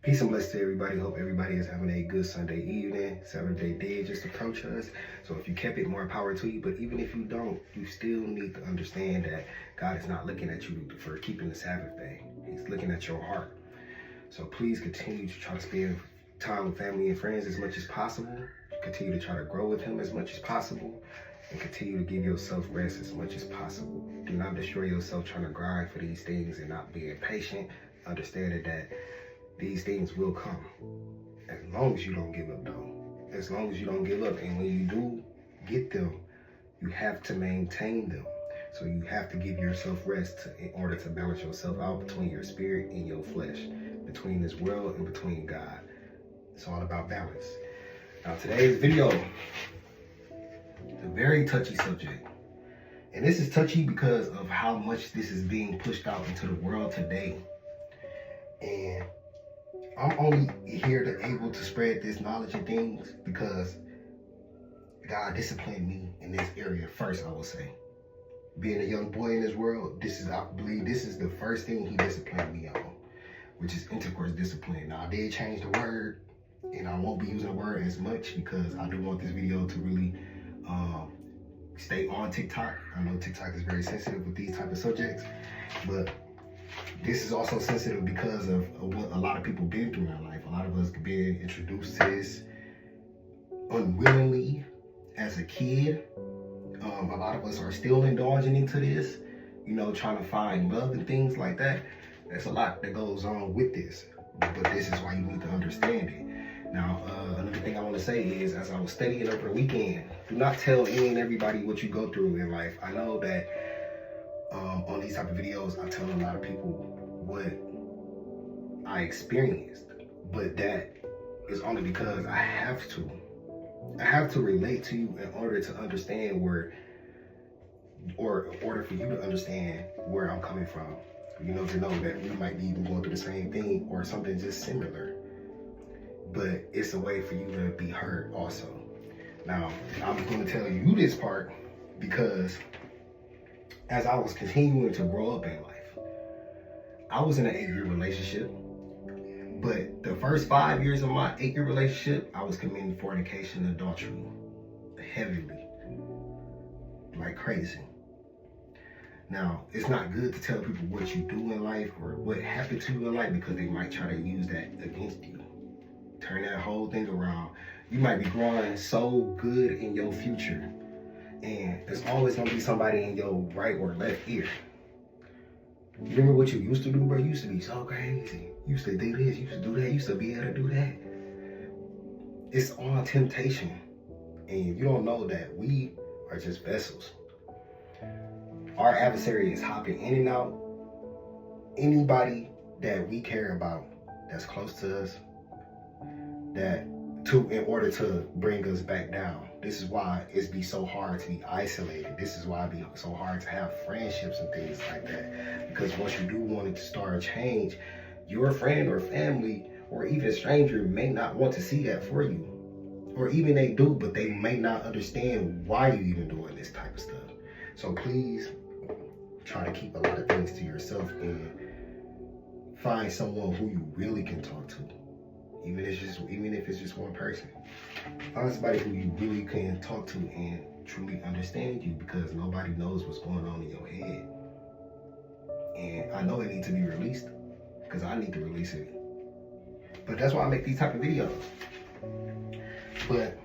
Peace and blessings to everybody. Hope everybody is having a good Sunday evening. Saturday did just approach us. So if you kept it, more power to you. But even if you don't, you still need to understand that God is not looking at you for keeping the Sabbath day. He's looking at your heart. So please continue to try to spend time with family and friends as much as possible. Continue to try to grow with Him as much as possible. And continue to give yourself rest as much as possible. Do not destroy yourself trying to grind for these things and not being patient. Understanding that these things will come. As long as you don't give up, though. As long as you don't give up. And when you do get them, you have to maintain them. So you have to give yourself rest in order to balance yourself out between your spirit and your flesh, between this world and between God. It's all about balance. Now, today's video is a very touchy subject. And this is touchy because of how much this is being pushed out into the world today. And I'm only here to able to spread this knowledge of things because God disciplined me in this area first, I will say. Being a young boy in this world, I believe this is the first thing He disciplined me on, which is intercourse discipline. Now, I did change the word, and I won't be using the word as much because I do want this video to really stay on TikTok. I know TikTok is very sensitive with these type of subjects, but this is also sensitive because of what a lot of people been through in life. A lot of us been introduced to this unwillingly as a kid. A lot of us are still indulging into this, trying to find love and things like that. There's a lot that goes on with this, but this is why you need to understand it. Now, another thing I want to say is, as I was studying over the weekend, do not tell any and everybody what you go through in life. I know that on these type of videos, I tell a lot of people what I experienced, but that is only because I have to. I have to relate to you in order to understand in order for you to understand where I'm coming from. To know that we might be even going through the same thing or something just similar. But it's a way for you to be heard also. Now, I'm going to tell you this part because as I was continuing to grow up in life, I was in an 8-year relationship. But the first 5 years of my 8-year relationship, I was committing fornication and adultery heavily, like crazy. Now, it's not good to tell people what you do in life or what happened to you in life because they might try to use that against you. Turn that whole thing around. You might be growing so good in your future, and there's always going to be somebody in your right or left ear. You remember what you used to do, bro? You used to be so crazy. You used to do this, you used to do that, you used to be able to do that. It's all temptation. And you don't know that we are just vessels. Our adversary is hopping in and out. Anybody that we care about, that's close to us, in order to bring us back down. This is why it's be so hard to be isolated. This is why it be so hard to have friendships and things like that. Because once you do want it to start a change, your friend or family or even a stranger may not want to see that for you. Or even they do, but they may not understand why you even doing this type of stuff. So please try to keep a lot of things to yourself and find someone who you really can talk to. Even if it's just one person. Find somebody who you really can talk to and truly understand you, because nobody knows what's going on in your head. And I know it needs to be released because I need to release it. But that's why I make these type of videos. But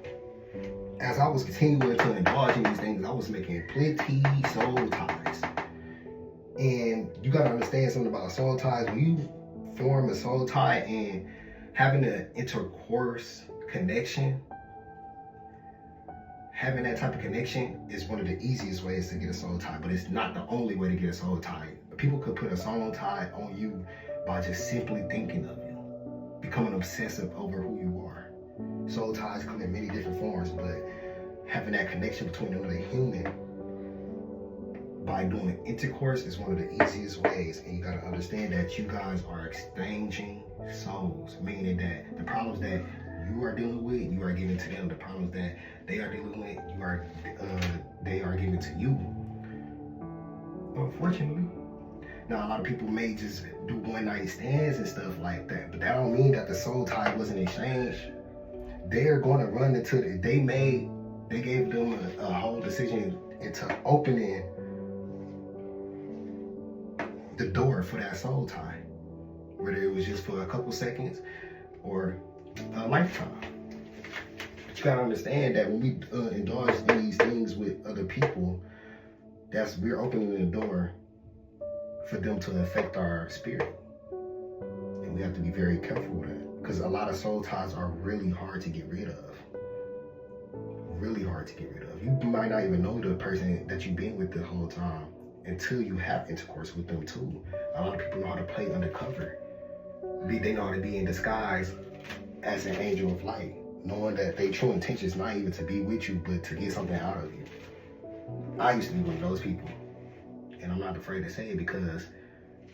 as I was continuing to indulge in these things, I was making plenty soul ties. And you gotta understand something about soul ties. When you form a soul tie and having an intercourse connection, having that type of connection is one of the easiest ways to get a soul tie, but it's not the only way to get a soul tie. People could put a soul tie on you by just simply thinking of you, becoming obsessive over who you are. Soul ties come in many different forms, but having that connection between another human by doing intercourse is one of the easiest ways. And you gotta understand that you guys are exchanging souls, meaning that the problems that you are dealing with, you are giving to them. The problems that they are dealing with, they are giving to you. Unfortunately, Now, a lot of people may just do one night stands and stuff like that, but that don't mean that the soul tie wasn't exchanged. They're going to run into it. They gave them a whole decision into opening the door for that soul tie, whether it was just for a couple seconds or a lifetime. But you gotta understand that when we indulge in these things with other people, we're opening the door for them to affect our spirit. And we have to be very careful with that, because a lot of soul ties are really hard to get rid of. Really hard to get rid of. You might not even know the person that you've been with the whole time until you have intercourse with them too. A lot of people know how to play undercover. They know how to be in disguise as an angel of light, knowing that their true intention is not even to be with you, but to get something out of you. I used to be one of those people, and I'm not afraid to say it, because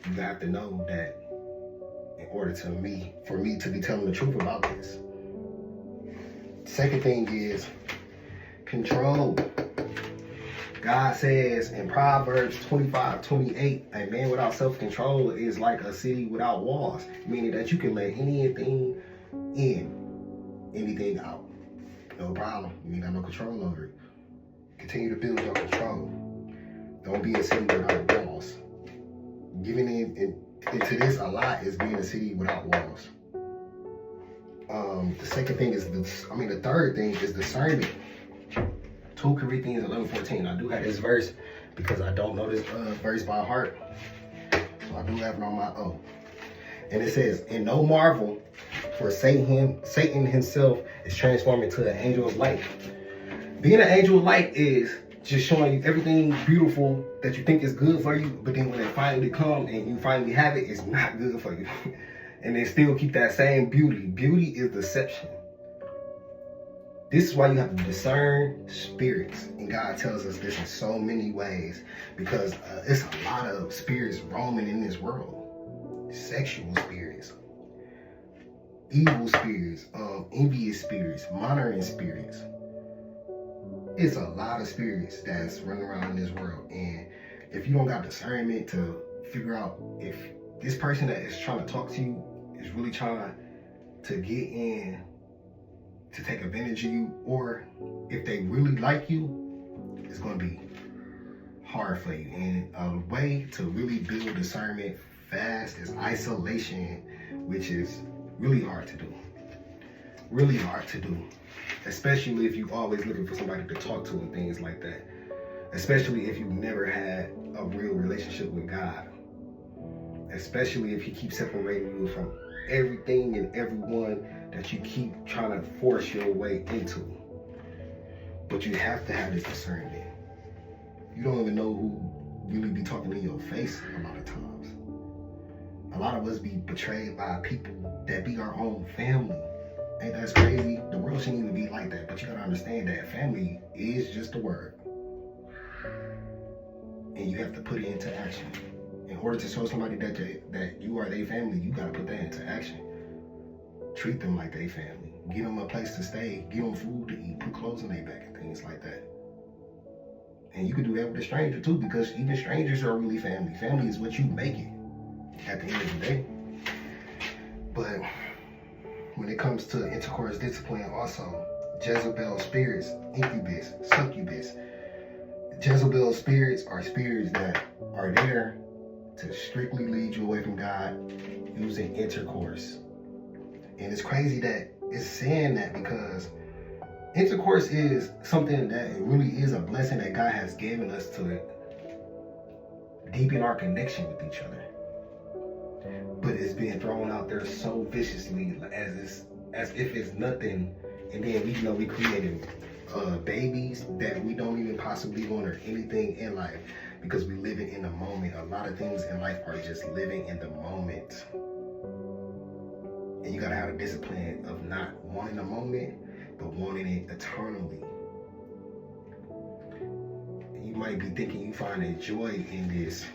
you have to know that in order for me to be telling the truth about this. Second thing is control. God says in Proverbs 25:28, a man without self-control is like a city without walls, meaning that you can let anything in, anything out. No problem. You ain't got no control over it. Continue to build your control. Don't be a city without walls. Giving into this a lot is being a city without walls. The third thing is discernment. 2 Corinthians 11:14. I do have this verse because I don't know this verse by heart. So I do have it on my own. And it says, "And no marvel, for Satan himself is transformed into an angel of light." Being an angel of light is just showing you everything beautiful that you think is good for you, but then when it finally comes and you finally have it, it's not good for you. And they still keep that same beauty. Beauty is deception. This is why you have to discern spirits. And God tells us this in so many ways, because it's a lot of spirits roaming in this world. Sexual spirits, evil spirits, envious spirits, monitoring spirits. It's a lot of spirits that's running around in this world. And if you don't got discernment to figure out if this person that is trying to talk to you is really trying to get in to take advantage of you, or if they really like you, it's going to be hard for you. And a way to really build discernment fast is isolation, which is really hard to do. Really hard to do. Especially if you're always looking for somebody to talk to and things like that. Especially if you've never had a real relationship with God. Especially if He keeps separating you from everything and everyone that you keep trying to force your way into. But you have to have this discernment. You don't even know who really be talking in your face a lot of times. A lot of us be betrayed by people that be our own family. Ain't that crazy? The world shouldn't even be like that, but you gotta understand that family is just a word. And you have to put it into action. In order to show somebody that you are their family, you gotta put that into action. Treat them like their family. Give them a place to stay. Give them food to eat. Put clothes on their back and things like that. And you can do that with a stranger too, because even strangers are really family. Family is what you make it at the end of the day. But when it comes to intercourse discipline also, Jezebel spirits, incubus, succubus. Jezebel spirits are spirits that are there to strictly lead you away from God using intercourse. And it's crazy that it's saying that, because intercourse is something that really is a blessing that God has given us to deepen our connection with each other. But it's being thrown out there so viciously as if it's nothing. And then we created babies that we don't even possibly want, or anything in life, because we living in the moment. A lot of things in life are just living in the moment. And you gotta have a discipline of not wanting the moment, but wanting it eternally. You might be thinking you find a joy in this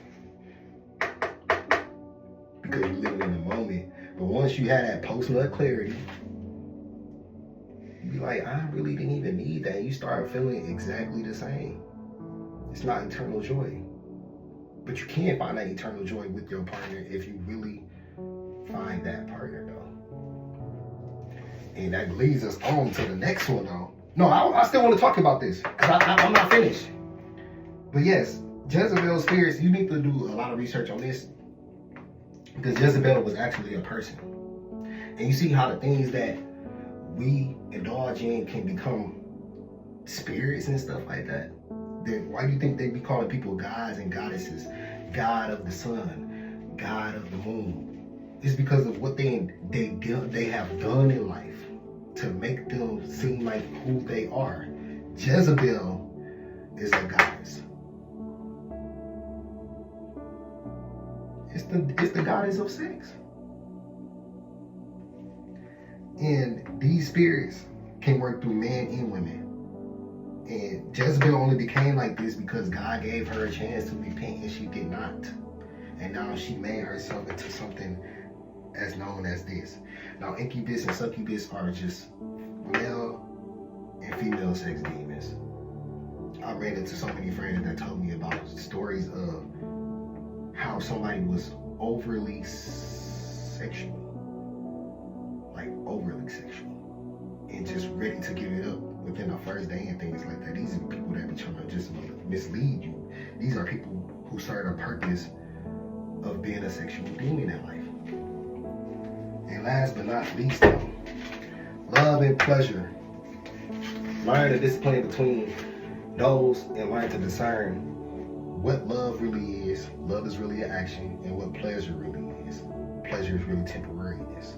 because you're living in the moment. But once you have that post-nut clarity, you be like, I really didn't even need that. You start feeling exactly the same. It's not eternal joy. But you can find that eternal joy with your partner if you really find that partner, though. And that leads us on to the next one, though. No, I still want to talk about this because I'm not finished. But yes, Jezebel's spirits, you need to do a lot of research on this because Jezebel was actually a person. And you see how the things that we indulge in can become spirits and stuff like that. Then why do you think they be calling people gods and goddesses? God of the sun, God of the moon. It's because of what they have done in life to make them seem like who they are. Jezebel is a goddess. It's the goddess of sex. And these spirits can work through men and women. And Jezebel only became like this because God gave her a chance to repent and she did not. And now she made herself into something as known as this. Now incubus and succubus are just male and female sex demons. I ran into so many friends that told me about stories of how somebody was overly sexual. Like overly sexual. And just ready to give it up within the first day and things like that. These are the people that be trying to just mislead you. These are people who serve a purpose of being a sexual demon in life. And last but not least, though, love and pleasure. Learn the discipline between those and learn to discern what love really is. Love is really an action, and what pleasure really is. Pleasure is really temporariness.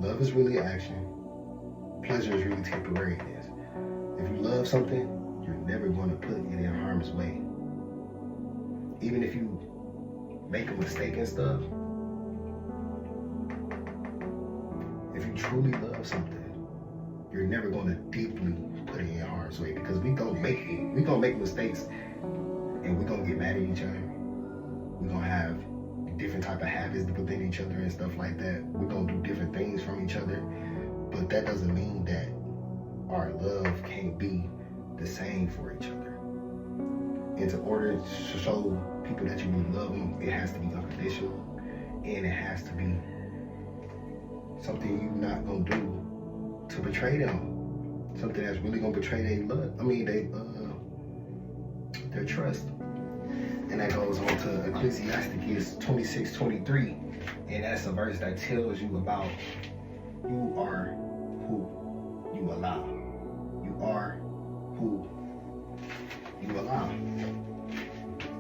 Love is really an action. Pleasure is really temporariness. If you love something, you're never going to put it in harm's way. Even if you make a mistake and stuff, if you truly love something, you're never going to deeply put it in harm's way, because we're gonna make mistakes, and we're gonna get mad at each other. We're gonna have different type of habits within each other and stuff like that. We're gonna do different things from each other. But that doesn't mean that our love can't be the same for each other. And in order to show people that you really love them, it has to be unconditional, and it has to be something you're not gonna do to betray them. Something that's really gonna betray their trust. And that goes on to Ecclesiastes 26:23, and that's a verse that tells you about you are who you allow. You are who you allow.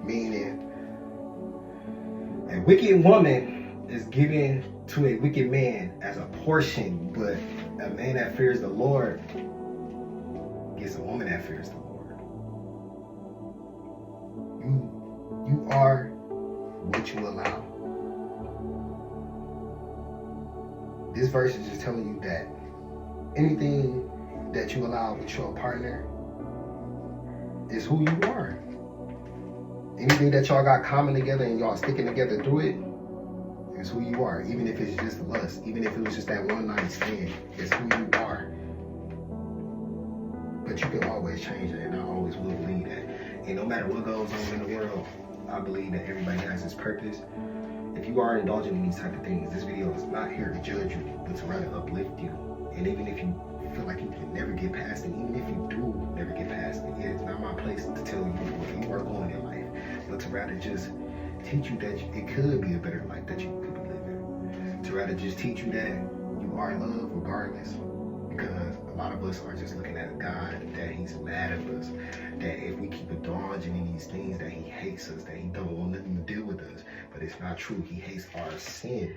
Meaning, a wicked woman is given to a wicked man as a portion, but a man that fears the Lord gets a woman that fears the Lord. You are what you allow. This verse is just telling you that anything that you allow with your partner is who you are. Anything that y'all got common together and y'all sticking together through it is who you are. Even if it's just lust, even if it was just that one night stand, it's who you are. But you can always change it, and I always will believe that. And no matter what goes on in the world, I believe that everybody has its purpose. If you are indulging in these type of things, this video is not here to judge you, but to rather uplift you. And even if you feel like you can never get past it, even if you do never get past it, it's not my place to tell you what you work on in life, but to rather just teach you that it could be a better life that you could be living. To rather just teach you that you are loved regardless. Because a lot of us are just looking at God, that he's mad at us, that if we keep indulging in these things, that he hates us, that he don't want nothing to deal with us. But it's not true. He hates our sin.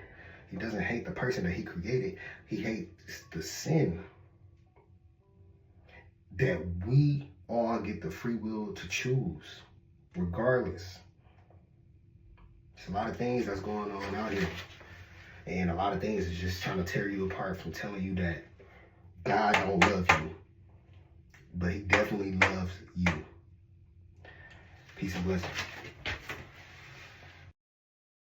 He doesn't hate the person that he created. He hates the sin that we all get the free will to choose, regardless. There's a lot of things that's going on out here. And a lot of things is just trying to tear you apart from telling you that God don't love you, but he definitely loves you. Peace and blessings.